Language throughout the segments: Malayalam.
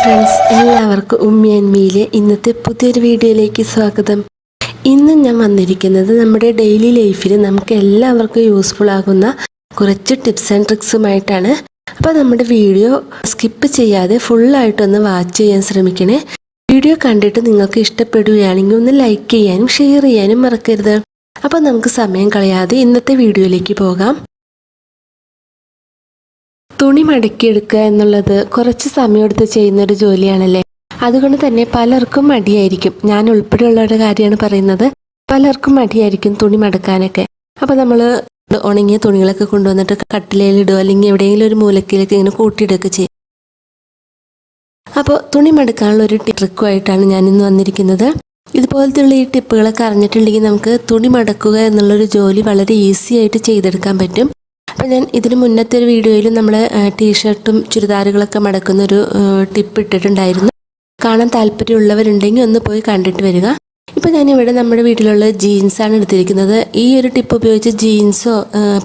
ഫ്രണ്ട്സ്, എല്ലാവർക്കും ഉമ്മി ആൻഡ് മീയിലെ ഇന്നത്തെ പുതിയൊരു വീഡിയോയിലേക്ക് സ്വാഗതം. ഇന്ന് ഞാൻ വന്നിരിക്കുന്നത് നമ്മുടെ ഡെയിലി ലൈഫിൽ നമുക്ക് എല്ലാവർക്കും യൂസ്ഫുൾ ആകുന്ന കുറച്ച് ടിപ്സ് ആൻഡ് ട്രിക്സുമായിട്ടാണ്. അപ്പോൾ നമ്മുടെ വീഡിയോ സ്കിപ്പ് ചെയ്യാതെ ഫുള്ളായിട്ടൊന്ന് വാച്ച് ചെയ്യാൻ ശ്രമിക്കണേ. വീഡിയോ കണ്ടിട്ട് നിങ്ങൾക്ക് ഇഷ്ടപ്പെടുകയാണെങ്കിൽ ഒന്ന് ലൈക്ക് ചെയ്യാനും ഷെയർ ചെയ്യാനും മറക്കരുത്. അപ്പോൾ നമുക്ക് സമയം കളയാതെ ഇന്നത്തെ വീഡിയോയിലേക്ക് പോകാം. തുണി മടക്കിയെടുക്കുക എന്നുള്ളത് കുറച്ച് സമയമെടുത്ത് ചെയ്യുന്നൊരു ജോലിയാണല്ലേ. അതുകൊണ്ട് തന്നെ പലർക്കും മടിയായിരിക്കും. ഞാൻ ഉൾപ്പെടെയുള്ളവരുടെ കാര്യമാണ് പറയുന്നത്. പലർക്കും മടിയായിരിക്കും തുണി മടക്കാനൊക്കെ. അപ്പോൾ നമ്മൾ ഉണങ്ങിയ തുണികളൊക്കെ കൊണ്ടുവന്നിട്ട് കട്ടിലയിലിടുക, അല്ലെങ്കിൽ എവിടെയെങ്കിലും ഒരു മൂലക്കിലേക്ക് ഇങ്ങനെ കൂട്ടിയിടുകയൊക്കെ ചെയ്യും. അപ്പോൾ തുണി മടക്കാനുള്ള ഒരു ട്രിക്കുമായിട്ടാണ് ഞാനിന്ന് വന്നിരിക്കുന്നത്. ഇതുപോലത്തെയുള്ള ഈ ടിപ്പുകളൊക്കെ അറിഞ്ഞിട്ടുണ്ടെങ്കിൽ നമുക്ക് തുണി മടക്കുക എന്നുള്ളൊരു ജോലി വളരെ ഈസി ആയിട്ട് ചെയ്തെടുക്കാൻ പറ്റും. അപ്പോൾ ഞാൻ ഇതിന് മുന്നത്തെ ഒരു വീഡിയോയിൽ നമ്മൾ ടീഷർട്ടും ചുരിദാറുകളൊക്കെ മടക്കുന്നൊരു ടിപ്പ് ഇട്ടിട്ടുണ്ടായിരുന്നു. കാണാൻ താല്പര്യമുള്ളവരുണ്ടെങ്കിൽ ഒന്ന് പോയി കണ്ടിട്ട് വരിക. ഇപ്പോൾ ഞാനിവിടെ നമ്മുടെ വീട്ടിലുള്ള ജീൻസാണ് എടുത്തിരിക്കുന്നത്. ഈ ഒരു ടിപ്പ് ഉപയോഗിച്ച് ജീൻസോ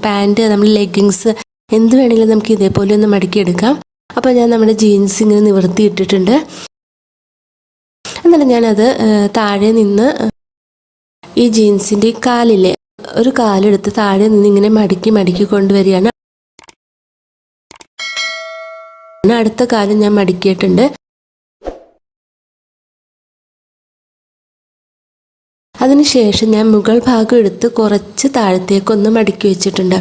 പാൻറ്റ്, നമ്മൾ ലെഗിങ്സ് എന്ത് വേണമെങ്കിലും നമുക്ക് ഇതേപോലെ ഒന്ന് മടക്കിയെടുക്കാം. അപ്പോൾ ഞാൻ നമ്മുടെ ജീൻസ് ഇങ്ങനെ നിവർത്തി ഇട്ടിട്ടുണ്ട്. എന്നാലും ഞാനത് താഴെ നിന്ന് ഈ ജീൻസിൻ്റെ കാലിലെ ഒരു കാലെടുത്ത് താഴെ നിന്ന് ഇങ്ങനെ മടക്കി മടക്കി കൊണ്ടുവരികയാണ്. അടുത്ത കാലം ഞാൻ മടക്കിയിട്ടുണ്ട്. അതിനുശേഷം ഞാൻ മുകൾ ഭാഗം എടുത്ത് കുറച്ച് താഴത്തേക്കൊന്ന് മടക്കി വെച്ചിട്ടുണ്ട്.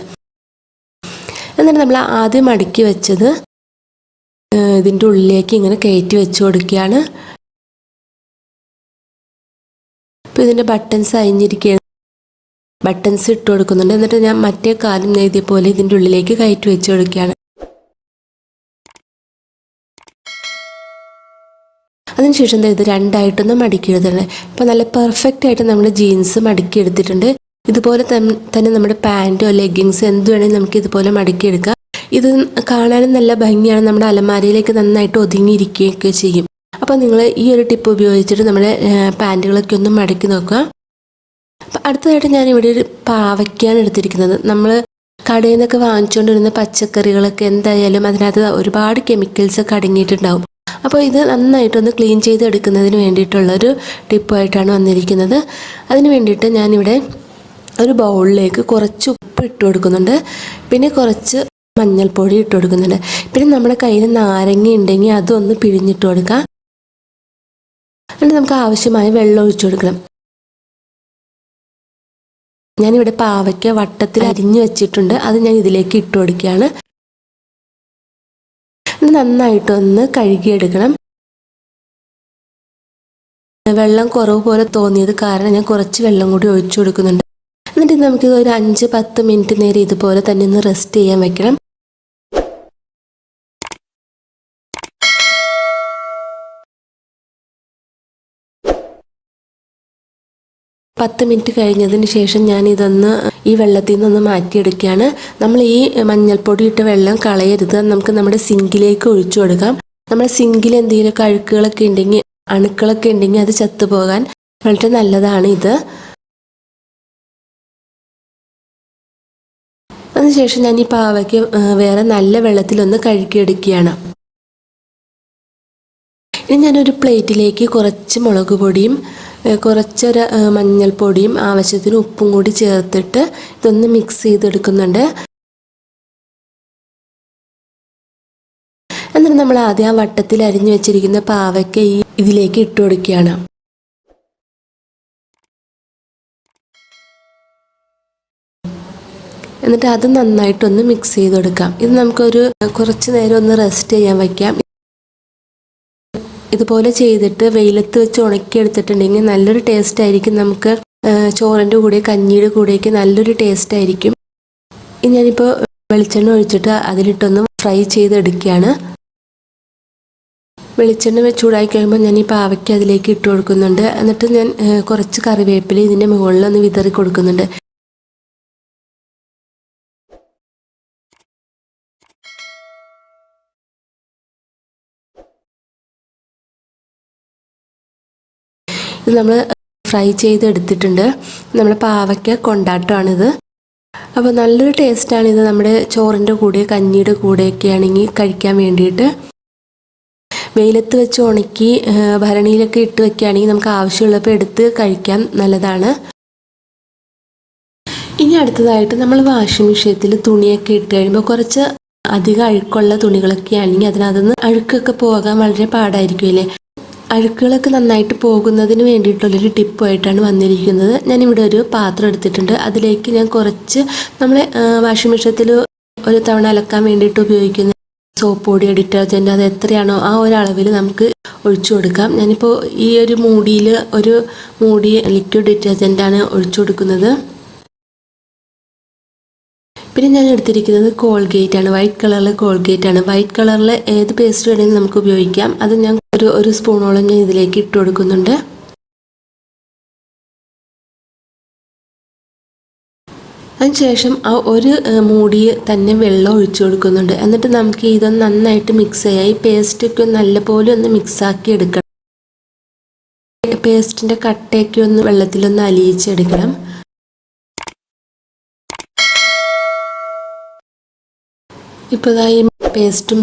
എന്നിട്ട് നമ്മൾ ആദ്യം മടക്കി വെച്ചത് ഇതിൻ്റെ ഉള്ളിലേക്ക് ഇങ്ങനെ കയറ്റി വെച്ച് കൊടുക്കുകയാണ്. ഇപ്പോൾ ഇതിൻ്റെ ബട്ടൺസ് അഴിഞ്ഞിരിക്കുകയാണ്. ബട്ടൺസ് ഇട്ട് കൊടുക്കുന്നുണ്ട്. എന്നിട്ട് ഞാൻ മറ്റേ കാലും ഇതേപോലെ ഇതിൻ്റെ ഉള്ളിലേക്ക് കയറ്റി വെച്ച് കൊടുക്കുകയാണ്. അതിനുശേഷം ഇത് രണ്ടായിട്ടൊന്ന് മടക്കി എടുത്തിട്ടുണ്ട്. ഇപ്പോൾ നല്ല പെർഫെക്റ്റ് ആയിട്ട് നമ്മുടെ ജീൻസ് മടക്കി എടുത്തിട്ടുണ്ട്. ഇതുപോലെ തന്നെ നമ്മുടെ പാൻറ്റോ ലെഗിങ്സ് എന്ത് വേണമെങ്കിലും നമുക്ക് ഇതുപോലെ മടക്കിയെടുക്കാം. ഇത് കാണാനും നല്ല ഭംഗിയാണ്. നമ്മുടെ അലമാരയിലേക്ക് നന്നായിട്ട് ഒതുങ്ങിയിരിക്കുകയൊക്കെ ചെയ്യും. അപ്പോൾ നിങ്ങൾ ഈ ഒരു ടിപ്പ് ഉപയോഗിച്ചിട്ട് നമ്മുടെ പാൻറ്റുകളൊക്കെ ഒന്ന് മടക്കി നോക്കുക. അപ്പം അടുത്തതായിട്ട് ഞാനിവിടെ ഒരു പാവയ്ക്കാണ് എടുത്തിരിക്കുന്നത്. നമ്മൾ കടയിൽ നിന്നൊക്കെ വാങ്ങിച്ചുകൊണ്ടിരുന്ന പച്ചക്കറികളൊക്കെ എന്തായാലും അതിനകത്ത് ഒരുപാട് കെമിക്കൽസൊക്കെ അടങ്ങിയിട്ടുണ്ടാവും. അപ്പോൾ ഇത് നന്നായിട്ടൊന്ന് ക്ലീൻ ചെയ്തെടുക്കുന്നതിന് വേണ്ടിയിട്ടുള്ളൊരു ടിപ്പായിട്ടാണ് വന്നിരിക്കുന്നത്. അതിന് വേണ്ടിയിട്ട് ഞാനിവിടെ ഒരു ബൗളിലേക്ക് കുറച്ച് ഉപ്പ് ഇട്ട് കൊടുക്കുന്നുണ്ട്. പിന്നെ കുറച്ച് മഞ്ഞൾപ്പൊടി ഇട്ട് കൊടുക്കുന്നുണ്ട്. പിന്നെ നമ്മുടെ കയ്യിൽ നാരങ്ങ ഉണ്ടെങ്കിൽ അതൊന്ന് പിഴിഞ്ഞിട്ട് കൊടുക്കാം. എന്നിട്ട് നമുക്ക് ആവശ്യമായ വെള്ളം ഒഴിച്ചു കൊടുക്കണം. ഞാനിവിടെ പാവയ്ക്ക വട്ടത്തിൽ അരിഞ്ഞു വെച്ചിട്ടുണ്ട്. അത് ഞാൻ ഇതിലേക്ക് ഇട്ട് കൊടുക്കുകയാണ്. നന്നായിട്ടൊന്ന് കഴുകിയെടുക്കണം. വെള്ളം കുറവ് പോലെ തോന്നിയത് കാരണം ഞാൻ കുറച്ച് വെള്ളം കൂടി ഒഴിച്ചു കൊടുക്കുന്നുണ്ട്. എന്നിട്ട് നമുക്കിത് ഒരു 5-10 മിനിറ്റ് നേരം ഇതുപോലെ തന്നെ ഒന്ന് റെസ്റ്റ് ചെയ്യാൻ വെക്കണം. പത്ത് മിനിറ്റ് കഴിഞ്ഞതിന് ശേഷം ഞാൻ ഇതൊന്ന് ഈ വെള്ളത്തിൽ നിന്നൊന്ന് മാറ്റിയെടുക്കുകയാണ്. നമ്മൾ ഈ മഞ്ഞൾപ്പൊടി ഇട്ട വെള്ളം കളയരുത്. നമുക്ക് നമ്മുടെ സിങ്കിലേക്ക് ഒഴിച്ചു കൊടുക്കാം. നമ്മുടെ സിങ്കിൽ എന്തെങ്കിലുമൊക്കെ അഴുക്കുകളൊക്കെ ഉണ്ടെങ്കിൽ, അണുക്കളൊക്കെ ഉണ്ടെങ്കിൽ അത് ചത്തുപോകാൻ വളരെ നല്ലതാണ് ഇത്. അതിനുശേഷം ഞാൻ ഈ പാവയ്ക്ക് വേറെ നല്ല വെള്ളത്തിലൊന്ന് കഴുകിയെടുക്കുകയാണ്. ഇനി ഞാനൊരു പ്ലേറ്റിലേക്ക് കുറച്ച് മുളക് പൊടിയും കുറച്ചൊരു മഞ്ഞൾപ്പൊടിയും ആവശ്യത്തിന് ഉപ്പും കൂടി ചേർത്തിട്ട് ഇതൊന്ന് മിക്സ് ചെയ്തെടുക്കുന്നുണ്ട്. എന്നിട്ട് നമ്മൾ ആദ്യം ആ വട്ടത്തിൽ അരിഞ്ഞു വെച്ചിരിക്കുന്ന പാവയ്ക്ക ഇതിലേക്ക് ഇട്ട് കൊടുക്കുകയാണ്. എന്നിട്ട് അത് നന്നായിട്ടൊന്ന് മിക്സ് ചെയ്ത് കൊടുക്കാം. ഇത് നമുക്കൊരു കുറച്ച് നേരം ഒന്ന് റെസ്റ്റ് ചെയ്യാൻ വയ്ക്കാം. ഇതുപോലെ ചെയ്തിട്ട് വെയിലത്ത് വെച്ച് ഉണക്കിയെടുത്തിട്ടുണ്ടെങ്കിൽ നല്ലൊരു ടേസ്റ്റ് ആയിരിക്കും. നമുക്ക് ചോറിൻ്റെ കൂടെ കഞ്ഞിയുടെ കൂടെയൊക്കെ നല്ലൊരു ടേസ്റ്റ് ആയിരിക്കും. ഞാനിപ്പോൾ വെളിച്ചെണ്ണ ഒഴിച്ചിട്ട് അതിലിട്ടൊന്ന് ഫ്രൈ ചെയ്തെടുക്കുകയാണ്. വെളിച്ചെണ്ണ ചൂടായി കഴിയുമ്പോൾ ഞാൻ ഈ പാവയ്ക്ക് അതിലേക്ക് ഇട്ട് കൊടുക്കുന്നുണ്ട്. എന്നിട്ട് ഞാൻ കുറച്ച് കറിവേപ്പില ഇതിൻ്റെ മുകളിലൊന്ന് വിതറി കൊടുക്കുന്നുണ്ട്. ഇത് നമ്മൾ ഫ്രൈ ചെയ്തെടുത്തിട്ടുണ്ട്. നമ്മുടെ പാവയ്ക്ക കൊണ്ടാട്ടമാണിത്. അപ്പോൾ നല്ലൊരു ടേസ്റ്റാണിത്. നമ്മുടെ ചോറിൻ്റെ കൂടെ കഞ്ഞിയുടെ കൂടെയൊക്കെ ആണെങ്കിൽ കഴിക്കാൻ വേണ്ടിയിട്ട്. വെയിലത്ത് വെച്ച് ഉണക്കി ഭരണിയിലൊക്കെ ഇട്ട് വെക്കുകയാണെങ്കിൽ നമുക്ക് ആവശ്യമുള്ളപ്പോൾ എടുത്ത് കഴിക്കാൻ നല്ലതാണ്. ഇനി അടുത്തതായിട്ട് നമ്മൾ വാഷിംഗ് മെഷീനിൽ തുണിയൊക്കെ ഇട്ട് കഴിയുമ്പോൾ കുറച്ച് അധികം അഴുക്കുള്ള തുണികളൊക്കെ ആണെങ്കിൽ അതിനകത്തുനിന്ന് അഴുക്കൊക്കെ പോകാൻ വളരെ പാടായിരിക്കുമല്ലേ. അഴുക്കുകളൊക്കെ നന്നായിട്ട് പോകുന്നതിന് വേണ്ടിയിട്ടുള്ളൊരു ടിപ്പായിട്ടാണ് വന്നിരിക്കുന്നത്. ഞാനിവിടെ ഒരു പാത്രം എടുത്തിട്ടുണ്ട്. അതിലേക്ക് ഞാൻ കുറച്ച് നമ്മളെ വാഷിംഗ് മെഷീനിൽ ഒരു തവണ അലക്കാൻ വേണ്ടിയിട്ട് ഉപയോഗിക്കുന്ന സോപ്പ് പൊടി, ഡിറ്റർജൻറ്റ്, അത് എത്രയാണോ ആ ഒരളവിൽ നമുക്ക് ഒഴിച്ചു കൊടുക്കാം. ഞാനിപ്പോൾ ഈ ഒരു മൂടി ലിക്വിഡ് ഡിറ്റർജൻറ്റാണ് ഒഴിച്ചു കൊടുക്കുന്നത്. പിന്നെ ഞാൻ എടുത്തിരിക്കുന്നത് കോൾഗേറ്റ് ആണ്. വൈറ്റ് കളറിലെ കോൾഗേറ്റ് ആണ്. വൈറ്റ് കളറിലെ ഏത് പേസ്റ്റ് വേണമെങ്കിലും നമുക്ക് ഉപയോഗിക്കാം. അത് ഞാൻ ഒരു സ്പൂണോളം ഞാൻ ഇതിലേക്ക് ഇട്ട് കൊടുക്കുന്നുണ്ട്. അതിനുശേഷം ആ ഒരു മൂടി തന്നെ വെള്ളം ഒഴിച്ചു കൊടുക്കുന്നുണ്ട്. എന്നിട്ട് നമുക്ക് ഇതൊന്ന് നന്നായിട്ട് മിക്സ് ചെയ്യാം. ഈ പേസ്റ്റൊക്കെ നല്ലപോലെ ഒന്ന് മിക്സാക്കി എടുക്കണം. പേസ്റ്റിൻ്റെ കട്ടയൊക്കെ ഒന്ന് വെള്ളത്തിലൊന്ന് അലിയിച്ചെടുക്കണം. ഇപ്പോൾ ഈ പേസ്റ്റും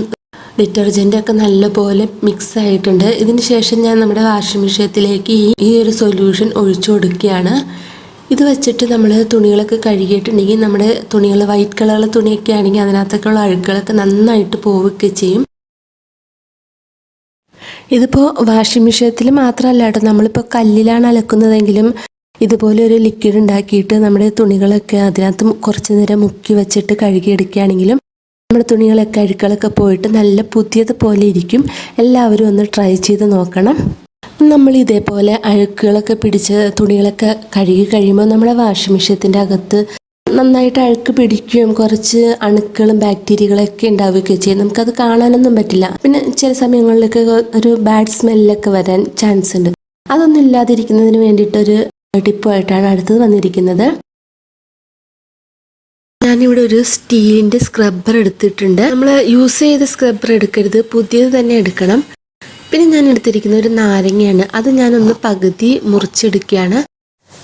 ഡിറ്റർജൻറ്റും ഒക്കെ നല്ലപോലെ മിക്സ് ആയിട്ടുണ്ട്. ഇതിന് ശേഷം ഞാൻ നമ്മുടെ വാഷിംഗ് മെഷീനിലേക്ക് ഈ ഒരു സൊല്യൂഷൻ ഒഴിച്ചു കൊടുക്കുകയാണ്. ഇത് വെച്ചിട്ട് നമ്മൾ തുണികളൊക്കെ കഴുകിയിട്ടുണ്ടെങ്കിൽ നമ്മുടെ തുണികൾ വൈറ്റ് കളറിലെ തുണിയൊക്കെ ആണെങ്കിൽ അതിനകത്തൊക്കെയുള്ള അഴുക്കുകളൊക്കെ നന്നായിട്ട് പോവുകയൊക്കെ ചെയ്യും. ഇതിപ്പോൾ വാഷിംഗ് മെഷീനിൽ മാത്രമല്ല കേട്ടോ, നമ്മളിപ്പോൾ കല്ലിലാണ് അലക്കുന്നതെങ്കിലും ഇതുപോലെ ഒരു ലിക്വിഡ് ഉണ്ടാക്കിയിട്ട് നമ്മുടെ തുണികളൊക്കെ അതിനകത്ത് കുറച്ച് നേരം മുക്കി വെച്ചിട്ട് കഴുകിയെടുക്കുകയാണെങ്കിലും നമ്മുടെ തുണികളൊക്കെ അഴുക്കുകളൊക്കെ പോയിട്ട് നല്ല പുതിയതുപോലെ ഇരിക്കും. എല്ലാവരും ഒന്ന് ട്രൈ ചെയ്ത് നോക്കണം. നമ്മൾ ഇതേപോലെ അഴുക്കുകളൊക്കെ പിടിച്ച് തുണികളൊക്കെ കഴുകി കഴിയുമ്പോൾ നമ്മുടെ വാഷിംഗ് മെഷീൻ്റെ അകത്ത് നന്നായിട്ട് അഴുക്ക് പിടിക്കുകയും കുറച്ച് അണുക്കളും ബാക്ടീരിയകളൊക്കെ ഉണ്ടാവുകയൊക്കെ ചെയ്യും. നമുക്കത് കാണാനൊന്നും പറ്റില്ല. പിന്നെ ചില സമയങ്ങളിലൊക്കെ ഒരു ബാഡ് സ്മെല്ലൊക്കെ വരാൻ ചാൻസ് ഉണ്ട്. അതൊന്നും ഇല്ലാതിരിക്കുന്നതിന് വേണ്ടിയിട്ടൊരു ടിപ്പായിട്ടാണ് അടുത്തത് വന്നിരിക്കുന്നത്. ഞാനിവിടെ ഒരു സ്റ്റീലിൻ്റെ സ്ക്രബ്ബർ എടുത്തിട്ടുണ്ട്. നമ്മൾ യൂസ് ചെയ്ത സ്ക്രബ്ബർ എടുക്കരുത്, പുതിയത് തന്നെ എടുക്കണം. പിന്നെ ഞാൻ എടുത്തിരിക്കുന്ന ഒരു നാരങ്ങയാണ്. അത് ഞാനൊന്ന് പകുതി മുറിച്ചെടുക്കുകയാണ്.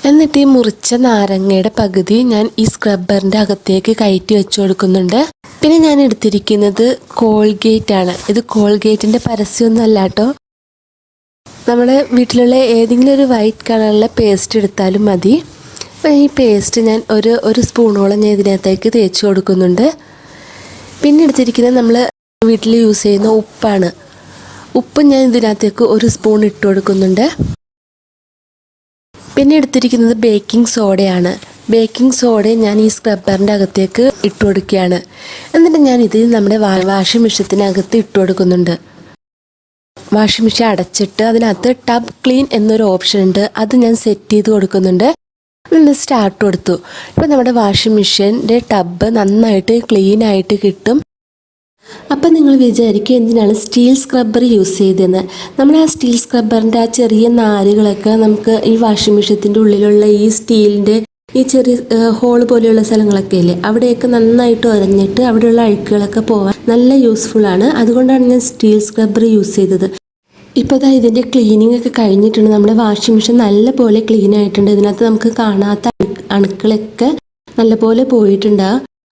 എന്നിട്ട് ഈ മുറിച്ച നാരങ്ങയുടെ പകുതി ഞാൻ ഈ സ്ക്രബ്ബറിൻ്റെ അകത്തേക്ക് കയറ്റി വെച്ച് കൊടുക്കുന്നുണ്ട്. പിന്നെ ഞാൻ എടുത്തിരിക്കുന്നത് കോൾഗേറ്റ് ആണ്. ഇത് കോൾഗേറ്റിൻ്റെ പരസ്യമൊന്നും അല്ല കേട്ടോ. നമ്മുടെ വീട്ടിലുള്ള ഏതെങ്കിലും ഒരു വൈറ്റ് കളറിലെ പേസ്റ്റ് എടുത്താലും മതി. ഈ പേസ്റ്റ് ഞാൻ ഒരു സ്പൂണോളം ഞാൻ ഇതിനകത്തേക്ക് തേച്ച് കൊടുക്കുന്നുണ്ട്. പിന്നെ എടുത്തിരിക്കുന്നത് നമ്മൾ വീട്ടിൽ യൂസ് ചെയ്യുന്ന ഉപ്പാണ്. ഉപ്പ് ഞാൻ ഇതിനകത്തേക്ക് ഒരു സ്പൂൺ ഇട്ട് കൊടുക്കുന്നുണ്ട്. പിന്നെ എടുത്തിരിക്കുന്നത് ബേക്കിംഗ് സോഡയാണ്. ബേക്കിംഗ് സോഡ ഞാൻ ഈ സ്ക്രബ്ബറിൻ്റെ അകത്തേക്ക് ഇട്ട് കൊടുക്കുകയാണ്. എന്നിട്ട് ഞാൻ ഇത് നമ്മുടെ വാഷിംഗ് മെഷീനകത്ത് ഇട്ട് കൊടുക്കുന്നുണ്ട്. വാഷിംഗ് മെഷീൻ അടച്ചിട്ട് അതിനകത്ത് ടബ് ക്ലീൻ എന്നൊരു ഓപ്ഷൻ ഉണ്ട്. അത് ഞാൻ സെറ്റ് ചെയ്ത് കൊടുക്കുന്നുണ്ട്. സ്റ്റാർട്ട് കൊടുത്തു. ഇപ്പോൾ നമ്മുടെ വാഷിംഗ് മെഷീൻ്റെ ടബ് നന്നായിട്ട് ക്ലീൻ ആയിട്ട് കിട്ടും. അപ്പം നിങ്ങൾ വിചാരിക്കും എന്തിനാണ് സ്റ്റീൽ സ്ക്രബ്ബർ യൂസ് ചെയ്തതെന്ന്. നമ്മൾ ആ സ്റ്റീൽ സ്ക്രബ്ബറിൻ്റെ ആ ചെറിയ നാരുകളൊക്കെ നമുക്ക് ഈ വാഷിംഗ് മെഷീൻ്റെ ഉള്ളിലുള്ള ഈ സ്റ്റീലിൻ്റെ ഈ ചെറിയ ഹോൾ പോലെയുള്ള സ്ഥലങ്ങളൊക്കെ ഇല്ലേ, അവിടെയൊക്കെ നന്നായിട്ട് ഉരഞ്ഞിട്ട് അവിടെയുള്ള അഴുക്കുകളൊക്കെ പോകാൻ നല്ല യൂസ്ഫുള്ളാണ്. അതുകൊണ്ടാണ് ഞാൻ സ്റ്റീൽ സ്ക്രബ്ബർ യൂസ് ചെയ്തത്. ഇപ്പോൾ ഇതിൻ്റെ ക്ലീനിങ് ഒക്കെ കഴിഞ്ഞിട്ടുണ്ട്. നമ്മുടെ വാഷിംഗ് മെഷീൻ നല്ലപോലെ ക്ലീൻ ആയിട്ടുണ്ട്. ഇതിനകത്ത് നമുക്ക് കാണാത്ത അണുക്കളൊക്കെ നല്ലപോലെ പോയിട്ടുണ്ട്.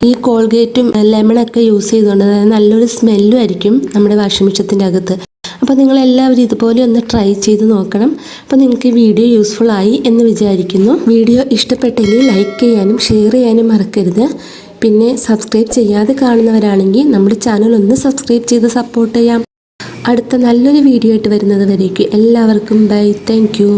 ഈ കോൾഗേറ്റും ലെമണൊക്കെ യൂസ് ചെയ്തുകൊണ്ട് നല്ലൊരു സ്മെല്ലും ആയിരിക്കും നമ്മുടെ വാഷിംഗ് മെഷീൻ്റെ അകത്ത്. അപ്പോൾ നിങ്ങളെല്ലാവരും ഇതുപോലെ ഒന്ന് ട്രൈ ചെയ്ത് നോക്കണം. അപ്പോൾ നിങ്ങൾക്ക് ഈ വീഡിയോ യൂസ്ഫുൾ ആയി എന്ന് വിചാരിക്കുന്നു. വീഡിയോ ഇഷ്ടപ്പെട്ടെങ്കിൽ ലൈക്ക് ചെയ്യാനും ഷെയർ ചെയ്യാനും മറക്കരുത്. പിന്നെ സബ്സ്ക്രൈബ് ചെയ്യാതെ കാണുന്നവരാണെങ്കിൽ നമ്മുടെ ചാനൽ ഒന്ന് സബ്സ്ക്രൈബ് ചെയ്ത് സപ്പോർട്ട് ചെയ്യാം. അടുത്ത നല്ലൊരു വീഡിയോ ആയിട്ട് വരുന്നത് വരേക്കും എല്ലാവർക്കും ബൈ. Thank you.